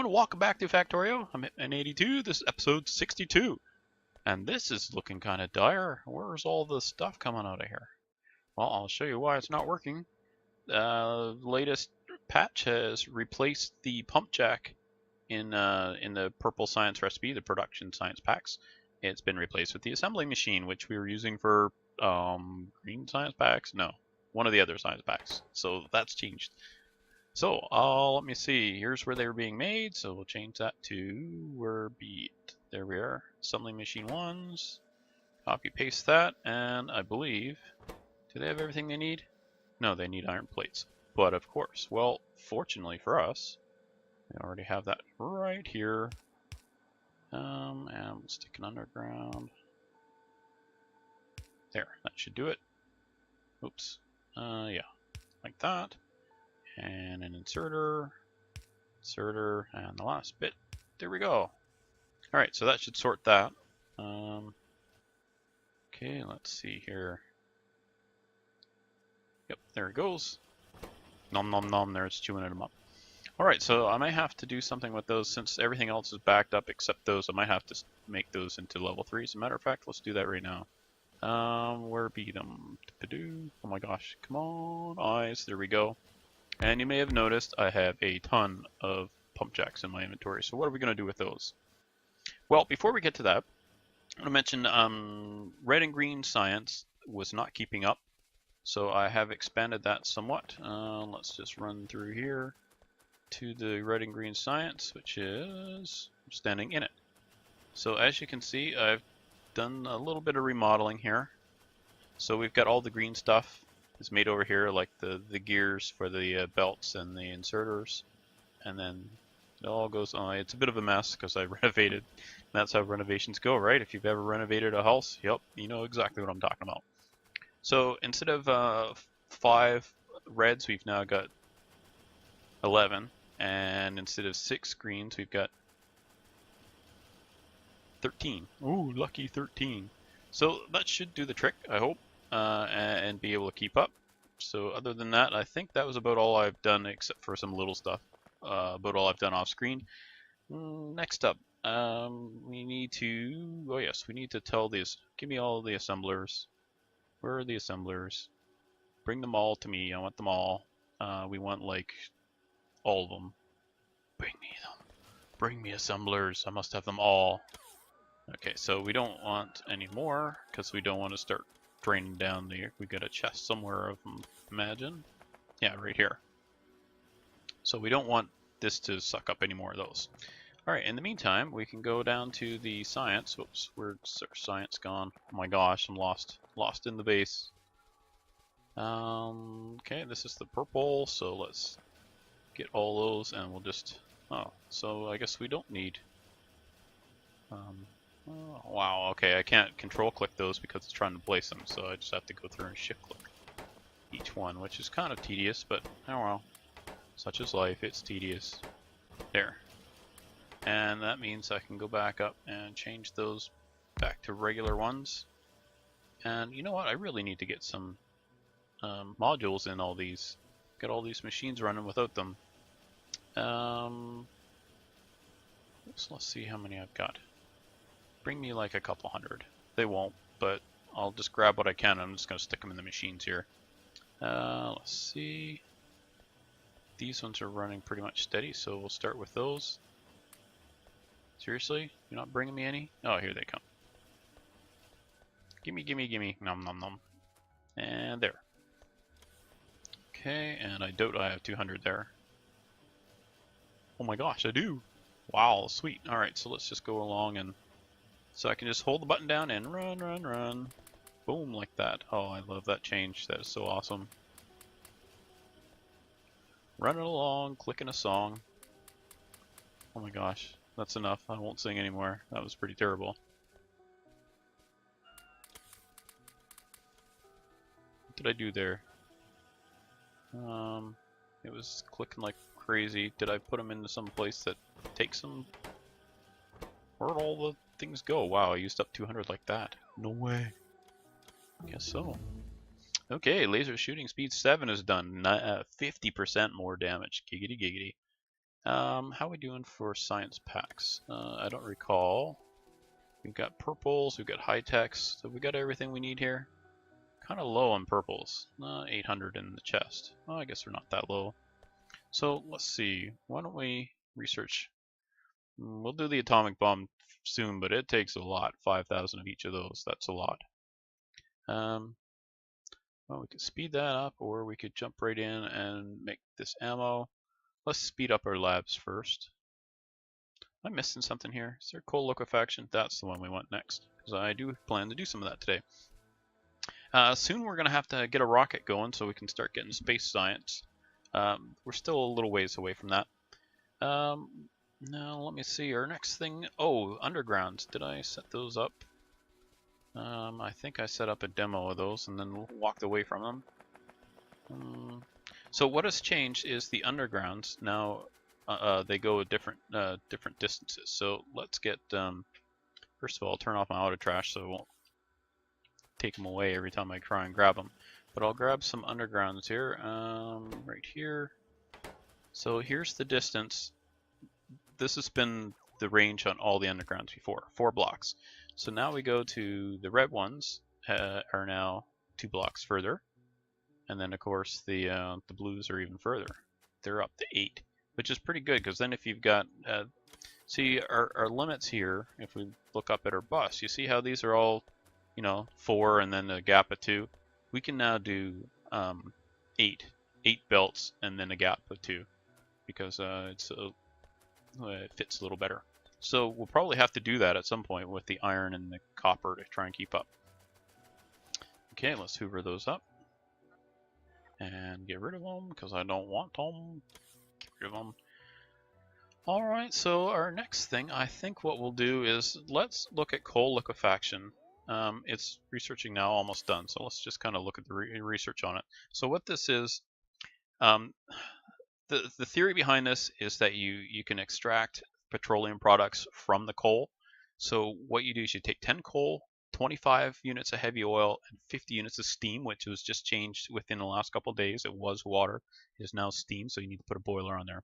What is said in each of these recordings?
And welcome back to Factorio. I'm N82. This is episode 62. And this is looking kind of dire. Where's all the stuff coming out of here? Well, I'll show you why it's not working. The latest patch has replaced the pump jack in the purple science recipe, the production science packs. It's been replaced with the assembling machine, which we were using for green science packs. No, one of the other science packs. So that's changed. So let me see. Here's where they were being made. So we'll change that to where be it. There we are. Assembling machine ones. Copy paste that, and I believe, do they have everything they need? No, they need iron plates. But of course, well, fortunately for us, we already have that right here. And we'll stick an underground. There, that should do it. Oops. Yeah, like that. And an inserter, and the last bit. There we go. Alright, so that should sort that. Okay, let's see here. Yep, there it goes. Nom nom nom, there's chewing them up. Alright, so I might have to do something with those since everything else is backed up except those. I might have to make those into level 3. As a matter of fact, let's do that right now. Where be them? Oh my gosh, come on, eyes, there we go. And you may have noticed I have a ton of pump jacks in my inventory. So what are we going to do with those? Well, before we get to that, I want to mention red and green science was not keeping up. So I have expanded that somewhat. Let's just run through here to the red and green science, which is standing in it. So as you can see, I've done a little bit of remodeling here. So we've got all the green stuff is made over here, like the gears for the belts and the inserters, and then it all goes on. It's a bit of a mess because I renovated. That's how renovations go, right? If you've ever renovated a house, yep, you know exactly what I'm talking about. So instead of 5 reds, we've now got 11, and instead of 6 greens, we've got 13. Ooh, lucky 13. So that should do the trick, I hope. And be able to keep up. So other than that, I think that was about all I've done except for some little stuff. About all I've done off screen. Next up, we need to, oh yes, we need to tell these, give me all the assemblers. Where are the assemblers? Bring them all to me, I want them all. We want like all of them. Bring me them. Bring me assemblers, I must have them all. Okay, so we don't want any more because we don't want to start draining down the, we got a chest somewhere of them, imagine. Yeah, right here. So we don't want this to suck up any more of those. Alright, in the meantime, we can go down to the science. Whoops, where's our science gone? Oh my gosh, I'm lost in the base. Okay, this is the purple, so let's get all those and we'll just, oh, so I guess we don't need, oh, wow, okay, I can't control click those because it's trying to place them, so I just have to go through and shift click each one, which is kind of tedious, but oh well. Such is life, it's tedious. There. And that means I can go back up and change those back to regular ones. And you know what, I really need to get some modules in all these. Get all these machines running without them. So let's see how many I've got. Bring me like a couple hundred. They won't, but I'll just grab what I can. I'm just going to stick them in the machines here. Let's see. These ones are running pretty much steady, so we'll start with those. Seriously? You're not bringing me any? Oh, here they come. Gimme, gimme, gimme. Nom nom nom. And there. Okay, and I doubt I have 200 there. Oh my gosh, I do! Wow, sweet. Alright, so let's just go along and... So I can just hold the button down and run, run, run. Boom, like that. Oh, I love that change. That is so awesome. Running along, clicking a song. Oh my gosh, that's enough. I won't sing anymore. That was pretty terrible. What did I do there? It was clicking like crazy. Did I put them into some place that takes them? Where'd all the things go? Wow, I used up 200 like that. No way. Guess so. Okay, laser shooting speed 7 is done. 50% more damage. Giggity giggity. How are we doing for science packs? I don't recall. We've got purples, we've got high techs, so we got everything we need here. Kind of low on purples. 800 in the chest. Well, I guess they're not that low. So let's see. Why don't we research? We'll do the atomic bomb soon, but it takes a lot. 5,000 of each of those. That's a lot. Well, we could speed that up, or we could jump right in and make this ammo. Let's speed up our labs first. Am I missing something here? Is there coal liquefaction? That's the one we want next, because I do plan to do some of that today. Soon we're going to have to get a rocket going so we can start getting space science. We're still a little ways away from that. Now let me see, our next thing, oh, undergrounds. Did I set those up? I think I set up a demo of those and then walked away from them. So what has changed is the undergrounds. Now they go different distances. So let's get, first of all, I'll turn off my auto trash so it won't take them away every time I try and grab them. But I'll grab some undergrounds here, right here. So here's the distance. This has been the range on all the undergrounds before, 4 blocks. So now we go to the red ones, are now 2 blocks further. And then of course the blues are even further. They're up to 8, which is pretty good, because then if you've got, see our limits here, if we look up at our bus, you see how these are all, you know, 4 and then a gap of 2. We can now do 8 belts and then a gap of 2, because it fits a little better. So we'll probably have to do that at some point with the iron and the copper to try and keep up. Okay, let's hoover those up and get rid of them because I don't want them. Get rid of them. Alright, so our next thing, I think what we'll do is let's look at coal liquefaction. It's researching now, almost done, so let's just kind of look at the research on it. So what this is, the theory behind this is that you can extract petroleum products from the coal. So what you do is you take 10 coal, 25 units of heavy oil, and 50 units of steam, which was just changed within the last couple of days. It was water, it is now steam, so you need to put a boiler on there.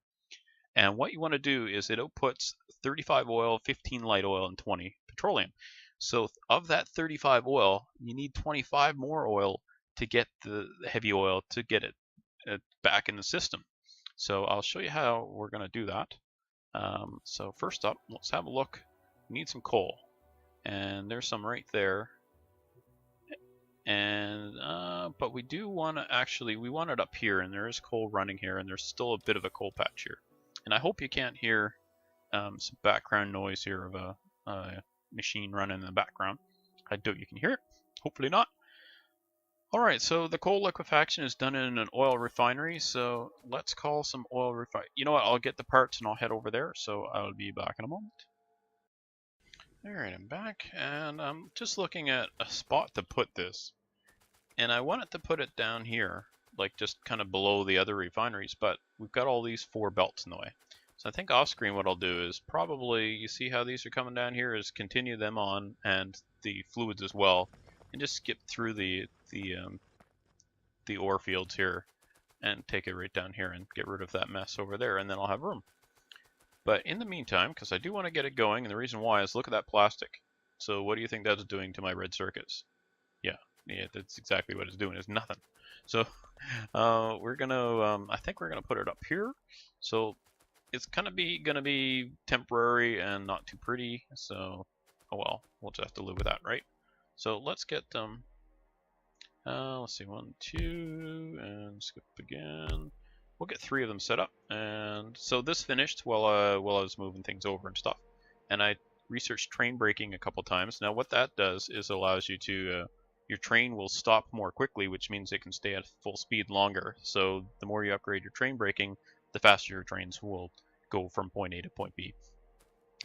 And what you want to do is it outputs 35 oil, 15 light oil, and 20 petroleum. So of that 35 oil, you need 25 more oil to get the heavy oil to get it back in the system. So I'll show you how we're going to do that. So first up, let's have a look. We need some coal, and there's some right there. And but we do want to actually, we want it up here, and there is coal running here, and there's still a bit of a coal patch here. And I hope you can't hear some background noise here of a machine running in the background. I doubt you can hear it. Hopefully not. Alright, so the coal liquefaction is done in an oil refinery, so let's call some oil refinery. You know what, I'll get the parts and I'll head over there, so I'll be back in a moment. Alright, I'm back, and I'm just looking at a spot to put this. And I wanted to put it down here, like just kind of below the other refineries, but we've got all these 4 belts in the way. So I think off screen what I'll do is probably, you see how these are coming down here, is continue them on, and the fluids as well, and just skip through the ore fields here and take it right down here and get rid of that mess over there, and then I'll have room. But in the meantime, because I do want to get it going, and the reason why is look at that plastic. So what do you think that's doing to my red circuits? Yeah, that's exactly what it's doing, is nothing. So we're gonna, I think we're gonna put it up here. So it's gonna be temporary and not too pretty. So oh well, we'll just have to live with that, right? So let's get let's see, 1, 2, and skip again. We'll get 3 of them set up, and so this finished while I was moving things over and stuff. And I researched train braking a couple times. Now what that does is allows you to your train will stop more quickly, which means it can stay at full speed longer. So the more you upgrade your train braking, the faster your trains will go from point A to point B.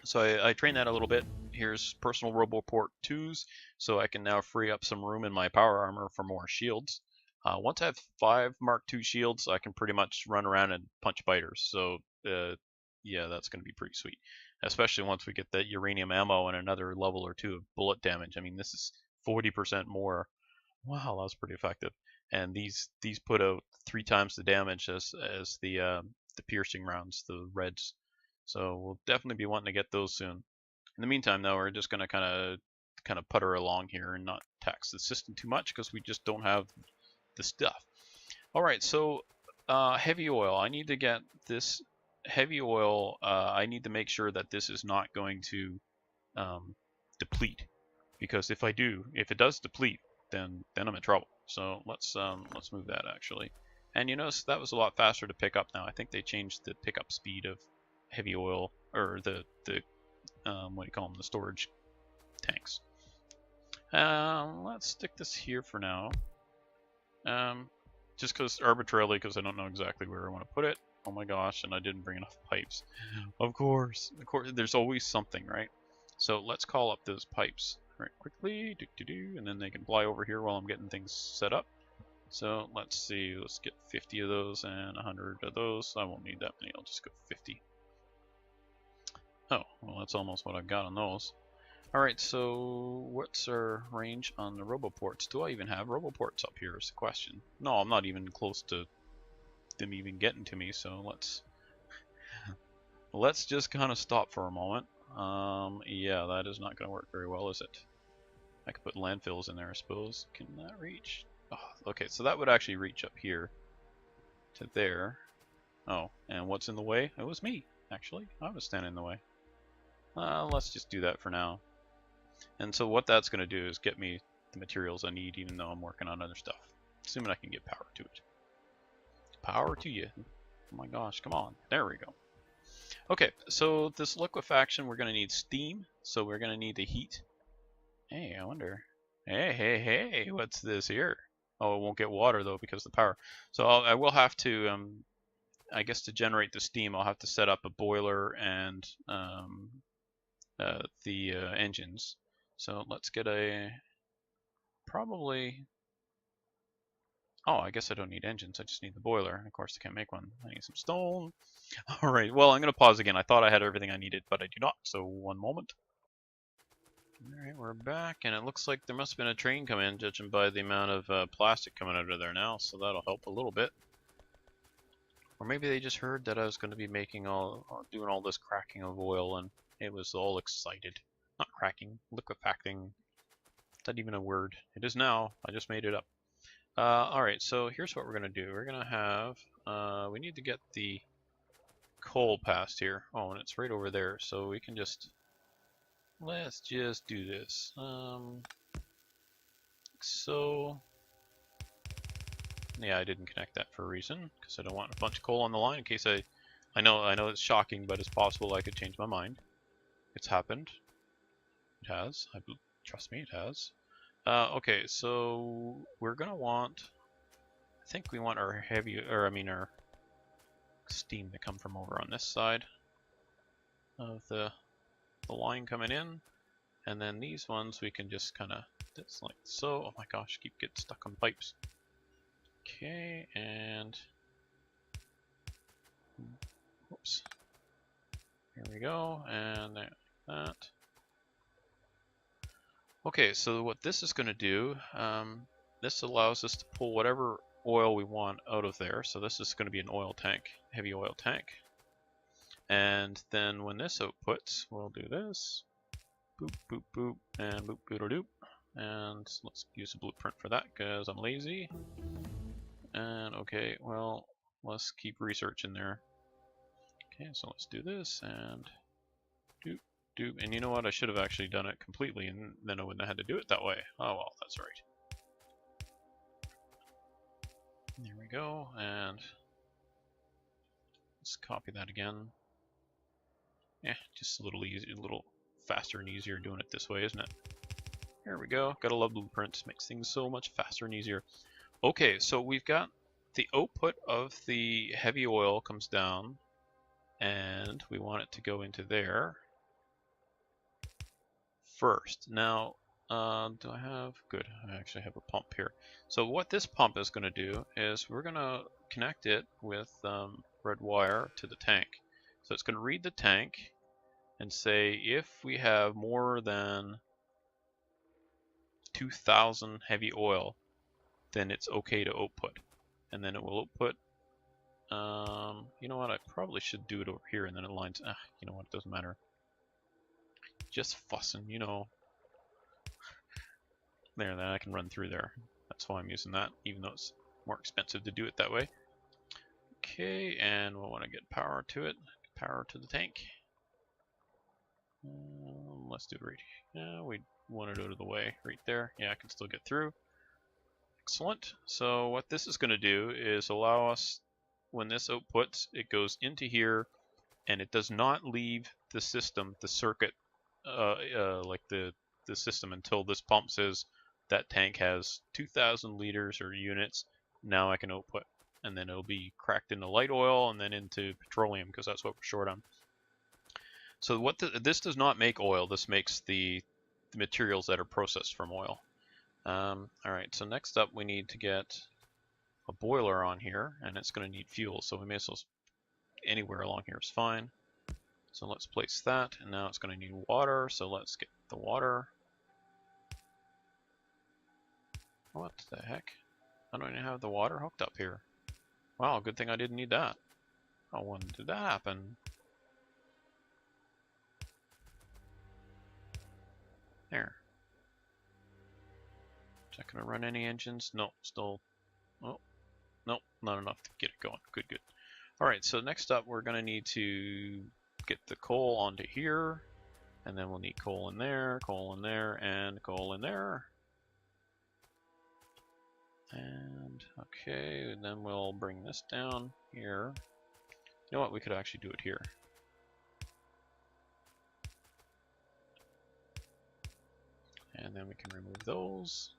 So I trained that a little bit. Here's personal RoboPort 2s, so I can now free up some room in my power armor for more shields. Once I have 5 Mark II shields, I can pretty much run around and punch biters. So yeah, that's going to be pretty sweet. Especially once we get that uranium ammo and another level or 2 of bullet damage. I mean, this is 40% more. Wow, that was pretty effective. And these put out 3 times the damage as the the piercing rounds, the reds. So we'll definitely be wanting to get those soon. In the meantime, though, we're just going to kind of putter along here and not tax the system too much because we just don't have the stuff. All right, so heavy oil. I need to get this heavy oil. I need to make sure that this is not going to deplete, because if it does deplete, then I'm in trouble. So let's move that actually. And you notice that was a lot faster to pick up now. I think they changed the pickup speed of heavy oil, or the what do you call them, the storage tanks. Let's stick this here for now. Just because arbitrarily, because I don't know exactly where I want to put it. Oh my gosh, and I didn't bring enough pipes. Of course, there's always something, right? So let's call up those pipes right quickly, and then they can fly over here while I'm getting things set up. So let's see, let's get 50 of those and 100 of those. I won't need that many, I'll just go 50. Oh, well that's almost what I've got on those. Alright, so what's our range on the roboports? Do I even have roboports up here is the question. No, I'm not even close to them even getting to me, so let's just kind of stop for a moment. Yeah, that is not going to work very well, is it? I could put landfills in there, I suppose. Can that reach? Oh, okay, so that would actually reach up here to there. Oh, and what's in the way? It was me, actually. I was standing in the way. Let's just do that for now. And so what that's going to do is get me the materials I need, even though I'm working on other stuff. Assuming I can get power to it. Power to you. Oh my gosh, come on. There we go. Okay, so this liquefaction, we're going to need steam. So we're going to need the heat. Hey, I wonder. Hey, what's this here? Oh, it won't get water, though, because of the power. So I will have to, I guess to generate the steam, I'll have to set up a boiler and the engines. So let's get probably, oh, I guess I don't need engines, I just need the boiler. And of course I can't make one. I need some stone. Alright, well I'm going to pause again. I thought I had everything I needed, but I do not, so one moment. Alright, we're back, and it looks like there must have been a train come in, judging by the amount of plastic coming out of there now, so that'll help a little bit. Or maybe they just heard that I was going to be making doing all this cracking of oil, and it was all excited. Not cracking, liquefacting. Is that even a word? It is now. I just made it up. Alright, so here's what we're going to do. We're going to have, we need to get the coal past here. Oh, and it's right over there, so we can just, let's just do this. So, yeah, I didn't connect that for a reason, because I don't want a bunch of coal on the line in case I know it's shocking, but it's possible I could change my mind. It's happened. It has. Trust me, it has. Okay, so we're gonna want, I think we want our our steam to come from over on this side of the line coming in, and then these ones we can just kind of, just like so. Oh my gosh, keep getting stuck on pipes. Okay, and whoops. Here we go, and there, like that. Okay, so what this is going to do, this allows us to pull whatever oil we want out of there. So this is going to be an oil tank, heavy oil tank. And then when this outputs, we'll do this. Boop, boop, boop, and boop, boodle doop. And let's use a blueprint for that because I'm lazy. And okay, well, let's keep researching there. Okay, so let's do this and doop. And you know what? I should have actually done it completely, and then I wouldn't have had to do it that way. Oh well, that's right. There we go, and let's copy that again. Yeah, just a little easier, a little faster and easier doing it this way, isn't it? There we go. Gotta love blueprints. Makes things so much faster and easier. Okay, so we've got the output of the heavy oil comes down, and we want it to go into there first. Now, do I have, good, I actually have a pump here. So what this pump is going to do is we're going to connect it with red wire to the tank. So it's going to read the tank and say if we have more than 2,000 heavy oil, then it's okay to output. And then it will output You know what? I probably should do it over here, and then it lines. You know what? It doesn't matter. Just fussing, you know. There, then I can run through there. That's why I'm using that, even though it's more expensive to do it that way. Okay, and we'll want to get power to it. Power to the tank. Let's do it right here. Yeah, we want it out of the way right there. Yeah, I can still get through. Excellent. So what this is going to do is allow us, when this outputs, it goes into here, and it does not leave the system, the circuit, like the system, until this pump says that tank has 2,000 liters or units. Now I can output, and then it'll be cracked into light oil and then into petroleum, because that's what we're short on. So what this does not make oil. This makes the materials that are processed from oil. All right, so next up we need to get a boiler on here, and it's going to need fuel, so we may as well, anywhere along here is fine. So let's place that, and now it's going to need water, so let's get the water. What the heck? I don't even have the water hooked up here. Wow, good thing I didn't need that. Oh, when did that happen? There. Is that going to run any engines? No, still. Oh, nope, not enough to get it going. Good, good. Alright, so next up we're going to need to get the coal onto here, and then we'll need coal in there, and coal in there. And okay, and then we'll bring this down here. You know what, we could actually do it here. And then we can remove those.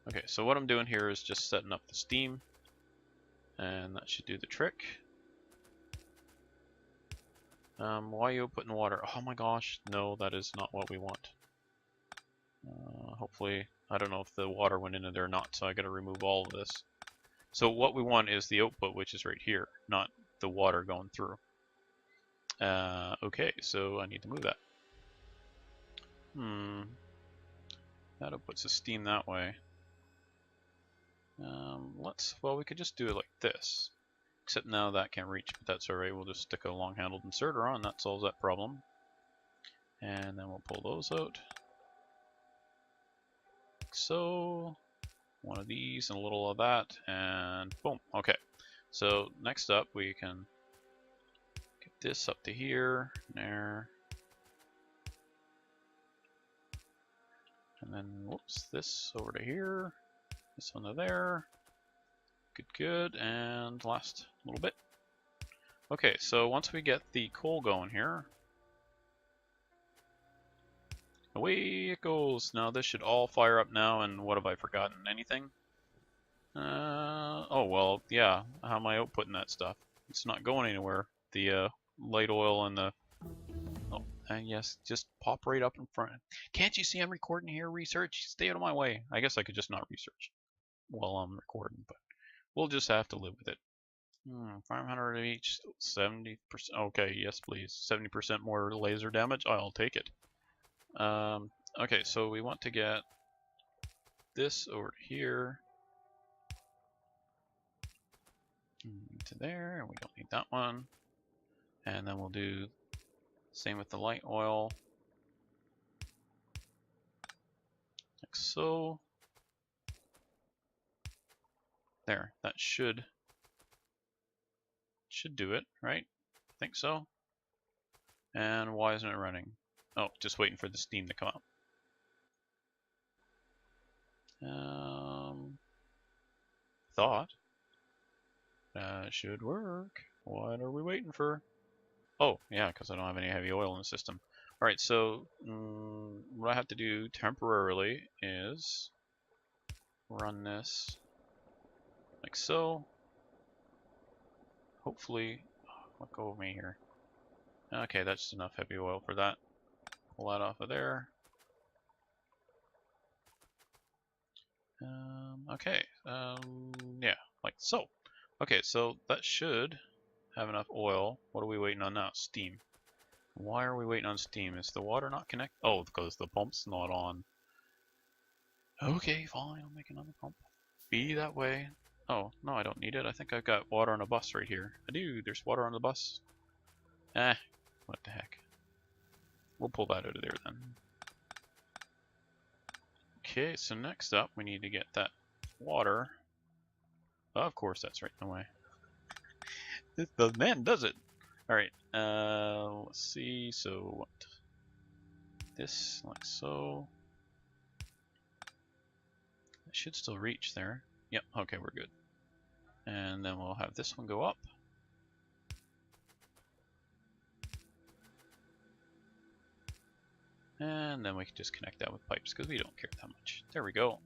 Okay, so what I'm doing here is just setting up the steam, and that should do the trick. Why are you putting water? Oh my gosh, no, that is not what we want. Hopefully, I don't know if the water went into there or not, so I gotta remove all of this. So what we want is the output, which is right here, not the water going through. Okay, so I need to move that. That outputs the steam that way. Well, we could just do it like this. Except now that can't reach, but that's alright. We'll just stick a long-handled inserter on, that solves that problem. And then we'll pull those out. Like so. One of these and a little of that, and boom. Okay. So next up, we can get this up to here, there. And then, whoops, this over to here. This one to there. Good, good, and last little bit. Okay, so once we get the coal going here, away it goes. Now this should all fire up now, and what have I forgotten? Anything? Oh well, yeah, how am I outputting that stuff? It's not going anywhere. The light oil and the... Oh, and yes, just pop right up in front. Can't you see I'm recording here, research? Stay out of my way. I guess I could just not research while I'm recording, but we'll just have to live with it. 500 of each, 70%. Okay, yes please. 70% more laser damage, I'll take it. Okay, so we want to get this over here to there, and we don't need that one. And then we'll do same with the light oil, like so. There, that should do it, right? I think so. And why isn't it running? Oh, just waiting for the steam to come out. Thought that should work. What are we waiting for? Oh, yeah, because I don't have any heavy oil in the system. Alright, so what I have to do temporarily is run this like so. Hopefully, let go of me here. Okay, that's enough heavy oil for that. Pull that off of there. Okay, yeah, like so. Okay, so that should have enough oil. What are we waiting on now? Steam. Why are we waiting on steam? Is the water not connected? Oh, because the pump's not on. Okay, fine, I'll make another pump. Be that way. Oh, no, I don't need it. I think I've got water on the bus right here. I do. There's water on the bus. What the heck. We'll pull that out of there then. Okay, so next up we need to get that water. Of course, that's right in the way. The man does it. Alright, let's see. So what? This, like so. It should still reach there. Yep, okay, we're good. And then we'll have this one go up. And then we can just connect that with pipes because we don't care that much. There we go.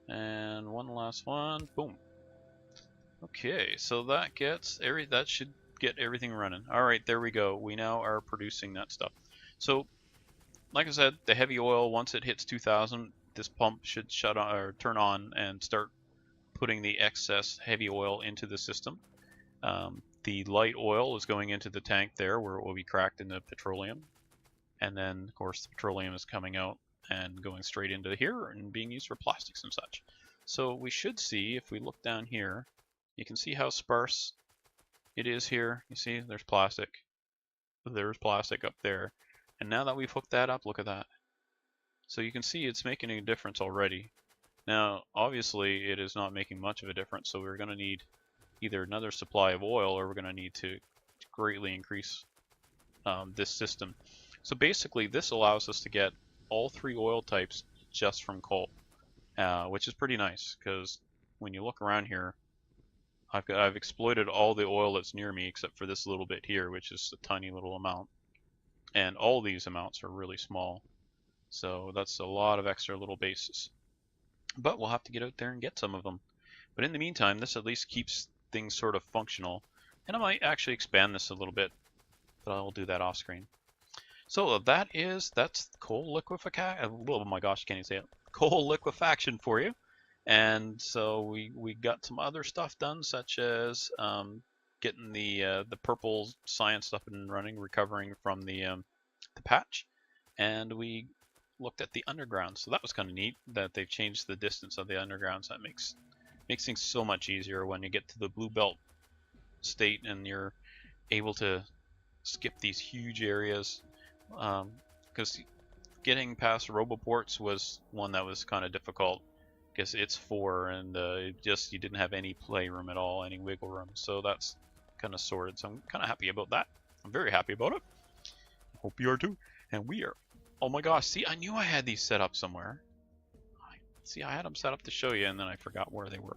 And one last one. Boom. Okay, so that gets that should get everything running. All right, there we go. We now are producing that stuff. So, like I said, the heavy oil, once it hits 2,000, this pump should shut on or turn on and start putting the excess heavy oil into the system. The light oil is going into the tank there where it will be cracked into petroleum. And then, of course, the petroleum is coming out and going straight into here and being used for plastics and such. So we should see, if we look down here, you can see how sparse it is here. You see, there's plastic. There's plastic up there. And now that we've hooked that up, look at that. So you can see it's making a difference already. Now, obviously, it is not making much of a difference, so we're going to need either another supply of oil or we're going to need to greatly increase this system. So basically, this allows us to get all 3 oil types just from coal, which is pretty nice because when you look around here, I've exploited all the oil that's near me except for this little bit here, which is a tiny little amount, and all these amounts are really small. So that's a lot of extra little bases. But we'll have to get out there and get some of them. But in the meantime, this at least keeps things sort of functional, and I might actually expand this a little bit, but I'll do that off screen. So that's coal liquefaction. Oh my gosh, can't even say it. Coal liquefaction for you. And so we got some other stuff done, such as getting the purple science up and running, recovering from the patch, and we looked at the underground. So that was kind of neat that they've changed the distance of the undergrounds. That makes things so much easier when you get to the blue belt state and you're able to skip these huge areas. Because getting past Roboports was one that was kind of difficult because it's 4 and you didn't have any playroom at all, any wiggle room. So that's kind of sorted. So I'm kind of happy about that. I'm very happy about it. Hope you are too. And we are. Oh my gosh! See, I knew I had these set up somewhere. See, I had them set up to show you, and then I forgot where they were.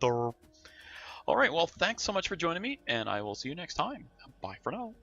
All right. Well, thanks so much for joining me, and I will see you next time. Bye for now.